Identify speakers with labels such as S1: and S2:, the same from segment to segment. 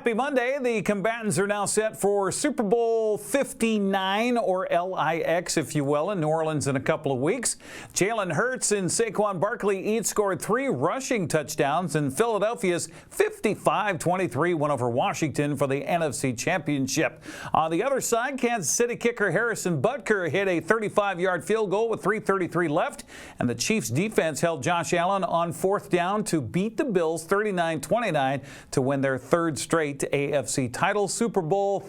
S1: Happy Monday. The combatants are now set for Super Bowl 59, or LIX, if you will, in New Orleans in a couple of weeks. Jalen Hurts and Saquon Barkley each scored 3 rushing touchdowns, and Philadelphia's 55-23 win over Washington for the NFC Championship. On the other side, Kansas City kicker Harrison Butker hit a 35-yard field goal with 3:33 left, and the Chiefs defense held Josh Allen on 4th down to beat the Bills 39-29 to win their 3rd straight AFC title. Super Bowl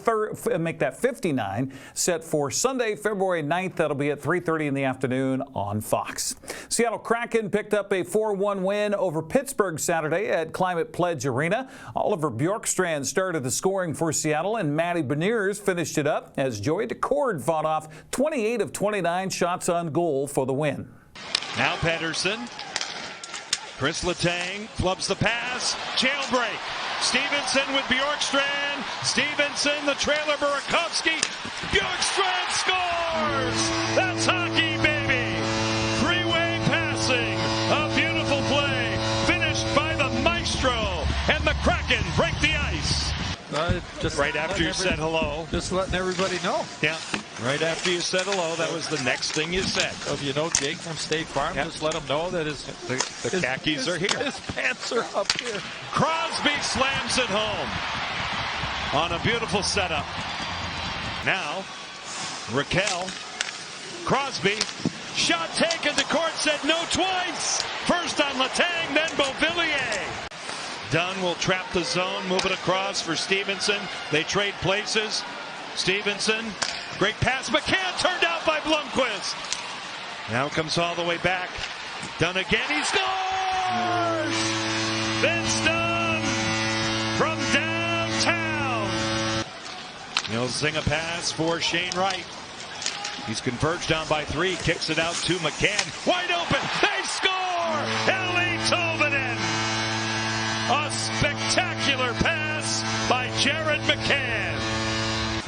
S1: make that 59, set for Sunday, February 9th. That'll be at 3:30 in the afternoon on Fox. Seattle Kraken picked up a 4-1 win over Pittsburgh Saturday at Climate Pledge Arena. Oliver Bjorkstrand started the scoring for Seattle, and Matty Beniers finished it up as Joey Decord fought off 28 of 29 shots on goal for the win.
S2: Now Pedersen. Chris Letang flubs the pass. Jailbreak. Stevenson with Bjorkstrand. Stevenson, the trailer, Burakovsky. Bjorkstrand scores! That's hockey, baby! Three-way passing. A beautiful play. Finished by the maestro. And the Kraken break the ice.
S3: Just
S2: right after you said hello.
S3: Just letting everybody know.
S2: Yeah. Right after you said hello, that was the next thing you said.
S3: If you know Jake from State Farm, just let him know that
S2: the khakis are here.
S3: His pants are up here.
S2: Crosby slams it home on a beautiful setup. Now, Raquel, Crosby, shot taken. The court said no twice. First on Letang, then Beauvillier. Dunn will trap the zone, move it across for Stevenson. They trade places. Stevenson, great pass. McCann turned out by Blomqvist. Now comes all the way back. Dunn again. He scores! Vince Dunn from downtown. He'll sing a pass for Shane Wright. He's converged on by 3. Kicks it out to McCann. Wide open. They score! Ellie Tolvanen. A spectacular pass by Jared McCann.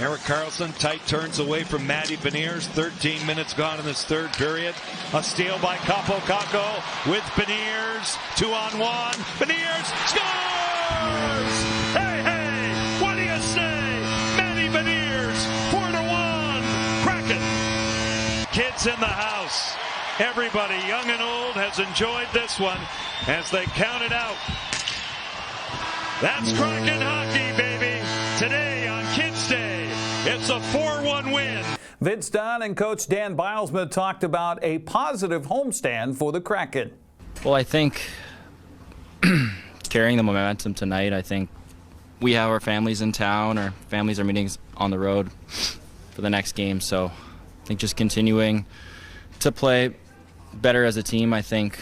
S2: Eric Carlson tight turns away from Matty Beniers. 13 minutes gone in this 3rd period. A steal by Capo Caco with Beniers. 2-on-1. Beniers scores! Hey, hey! What do you say? Matty Beniers, 4-1. Kraken. Kids in the house. Everybody, young and old, has enjoyed this one as they count it out. That's Kraken hockey, baby. Today on Kids Day, it's a 4-1 win.
S1: Vince Dunn and Coach Dan Bilesma talked about a positive homestand for the Kraken.
S4: Well, I think carrying the momentum tonight, I think we have our families in town, our families are meeting on the road for the next game. So I think just continuing to play better as a team. I think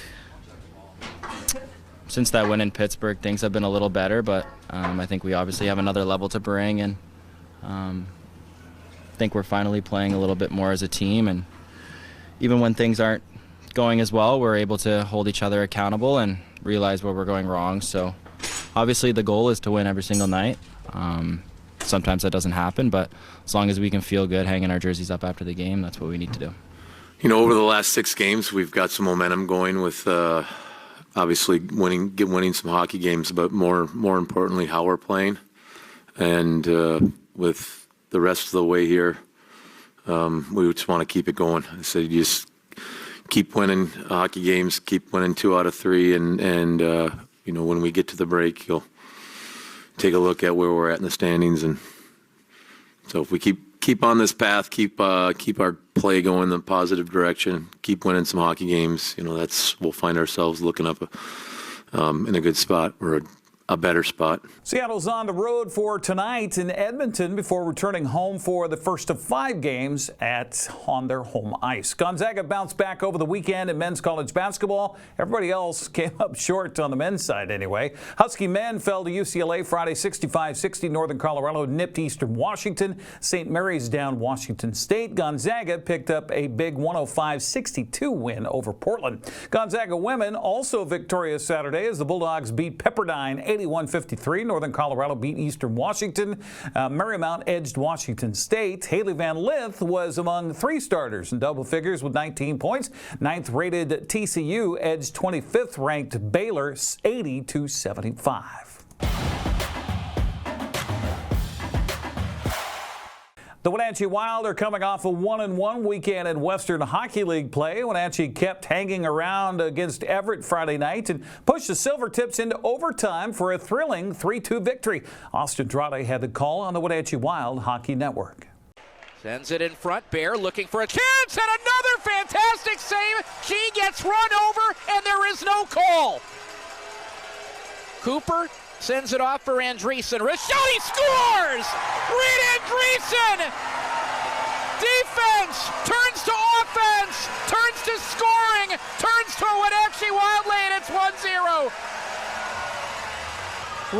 S4: since that win in Pittsburgh, things have been a little better, but I think we obviously have another level to bring, and I think we're finally playing a little bit more as a team, and even when things aren't going as well, we're able to hold each other accountable and realize where we're going wrong. So obviously the goal is to win every single night. Sometimes that doesn't happen, but as long as we can feel good hanging our jerseys up after the game, that's what we need to do.
S5: You know, over the last 6 games, we've got some momentum going with obviously winning some hockey games, but more importantly, how we're playing. And with the rest of the way here, we just want to keep it going. I said, you just keep winning hockey games, keep winning 2 out of 3, and you know, when we get to the break, you'll take a look at where we're at in the standings. And so if we keep on this path, keep our play going in the positive direction, keep winning some hockey games, you know, we'll find ourselves looking up in a good spot, or a better spot.
S1: Seattle's on the road for tonight in Edmonton before returning home for the first of 5 games on their home ice. Gonzaga bounced back over the weekend in men's college basketball. Everybody else came up short on the men's side anyway. Husky men fell to UCLA Friday 65-60. Northern Colorado nipped Eastern Washington. St. Mary's down Washington State. Gonzaga picked up a big 105-62 win over Portland. Gonzaga women also victorious Saturday as the Bulldogs beat Pepperdine 81-53. Northern Colorado beat Eastern Washington. Marymount edged Washington State. Haley Van Lith was among 3 starters in double figures with 19 points. 9th-rated TCU edged 25th-ranked Baylor 80-75. The Wenatchee Wild are coming off a 1-1 weekend in Western Hockey League play. Wenatchee kept hanging around against Everett Friday night and pushed the Silvertips into overtime for a thrilling 3-2 victory. Austin Drade had the call on the Wenatchee Wild Hockey Network.
S6: Sends it in front. Bear looking for a chance, and another fantastic save. She gets run over, and there is no call. Cooper sends it off for Andreessen. Rashodi scores! Reed Andreessen! Defense turns to offense, turns to scoring, turns to a Wenatchee Wild lead. It's 1-0.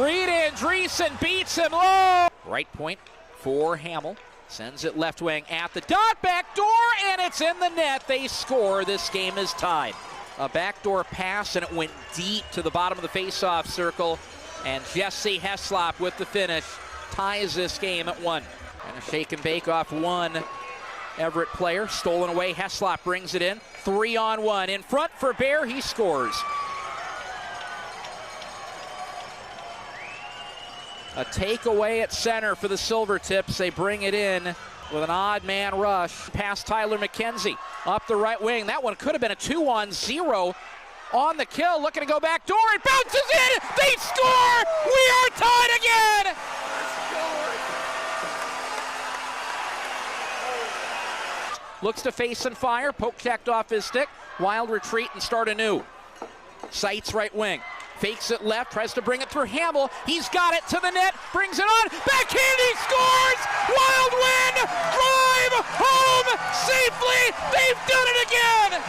S6: Reed Andreessen beats him low. Right point for Hamill. Sends it left wing at the dot, back door, and it's in the net. They score. This game is tied. A backdoor pass, and it went deep to the bottom of the face-off circle. And Jesse Heslop with the finish ties this game at 1. And a shake and bake off one Everett player. Stolen away. Heslop brings it in. 3-on-1. In front for Bear. He scores. A takeaway at center for the Silvertips. They bring it in with an odd man rush. Past Tyler McKenzie. Up the right wing. That one could have been a 2-on-0. On the kill, looking to go back door, it bounces in, they score! We are tied again! Looks to face and fire, poke checked off his stick. Wild retreat and start anew. Sights right wing, fakes it left, tries to bring it through Hamill. He's got it to the net, brings it on, backhand, he scores! Wild win! Drive home safely! They've done it again!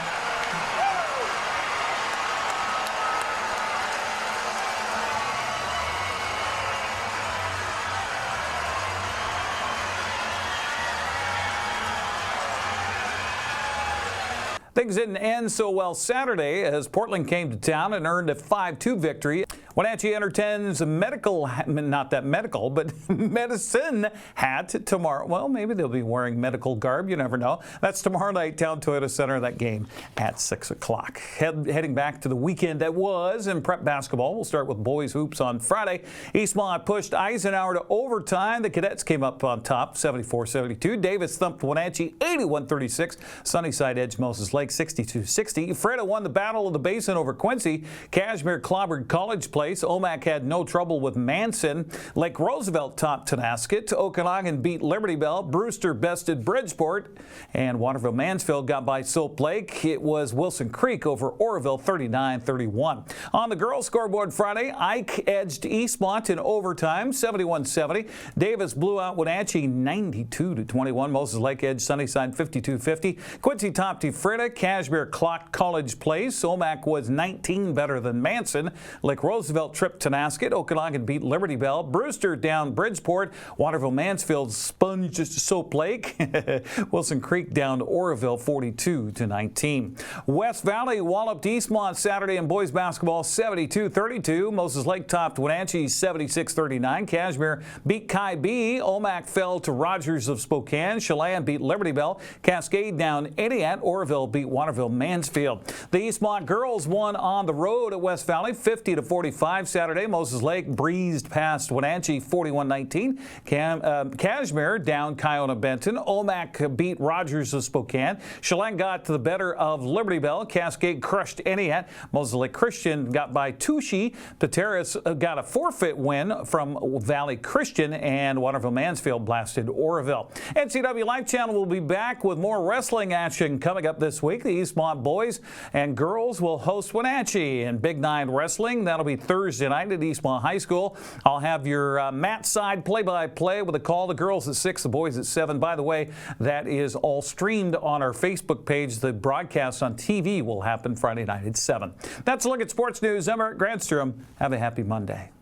S1: Things didn't end so well Saturday as Portland came to town and earned a 5-2 victory. Wenatchee entertains a medical, not that medical, but medicine hat tomorrow. Well, maybe they'll be wearing medical garb. You never know. That's tomorrow night, Town Toyota Center, that game at 6 o'clock. Heading back to the weekend that was in prep basketball. We'll start with boys hoops on Friday. Eastmont pushed Eisenhower to overtime. The Cadets came up on top, 74-72. Davis thumped Wenatchee, 81-36. Sunnyside edged Moses Lake, 62-60. Freda won the Battle of the Basin over Quincy. Cashmere clobbered College Place. Omak had no trouble with Manson. Lake Roosevelt topped Tonasket. Okanagan beat Liberty Bell. Brewster bested Bridgeport. And Waterville Mansfield got by Soap Lake. It was Wilson Creek over Oroville, 39-31. On the girls' scoreboard Friday, Ike edged Eastmont in overtime, 71-70. Davis blew out Wenatchee, 92-21. Moses Lake edged Sunnyside, 52-50. Quincy topped Freda. Cashmere clocked College Place. Omak was 19 better than Manson. Lake Roosevelt tripped Tonasket. Okanagan beat Liberty Bell. Brewster down Bridgeport. Waterville Mansfield sponged Soap Lake. Wilson Creek down Oroville, 42-19. West Valley walloped Eastmont Saturday in boys basketball, 72-32. Moses Lake topped Wenatchee, 76-39. Cashmere beat Kai B. Omak fell to Rogers of Spokane. Chelan beat Liberty Bell. Cascade down Entiat. Oroville beat Waterville Mansfield. The Eastmont girls won on the road at West Valley, 50-45 Saturday. Moses Lake breezed past Wenatchee, 41-19. Cashmere down Kiona Benton. Omak beat Rogers of Spokane. Chelan got to the better of Liberty Bell. Cascade crushed Entiat. Moses Lake Christian got by Touchy. Pateras got a forfeit win from Valley Christian, and Waterville Mansfield blasted Oroville. NCWLIFE Channel will be back with more wrestling action coming up this week. The Eastmont boys and girls will host Wenatchee in Big 9 Wrestling. That'll be Thursday night at Eastmont High School. I'll have your Matt Side play-by-play with a call. The girls at 6, the boys at 7. By the way, that is all streamed on our Facebook page. The broadcast on TV will happen Friday night at 7. That's a look at sports news. I'm Eric Granstrom. Have a happy Monday.